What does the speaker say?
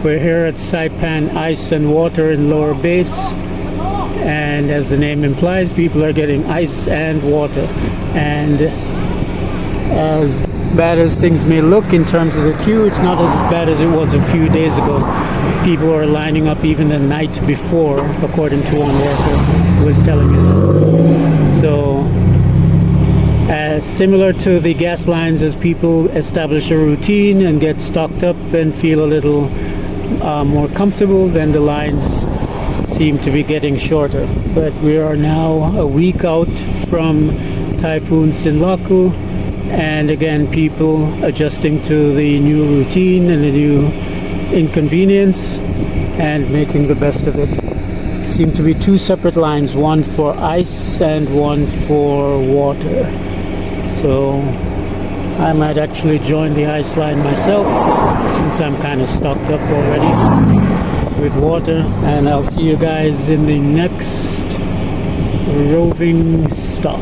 We're here at Saipan Ice and Water in Lower Base, and as the name implies, people are getting ice and water. And as bad as things may look in terms of the queue, it's not as bad as it was a few days ago. People are lining up even the night before, according to one worker who was telling me. So similar to the gas lines, as people establish a routine and get stocked up and feel a little more comfortable, then the lines seem to be getting shorter. But we are now a week out from Typhoon Sinlaku, and again, people adjusting to the new routine and the new inconvenience and making the best of it. Seem to be two separate lines, one for ice and one for water. So I might actually join the ice line myself, since I'm kind of stocked up already with water. And I'll see you guys in the next roving stop.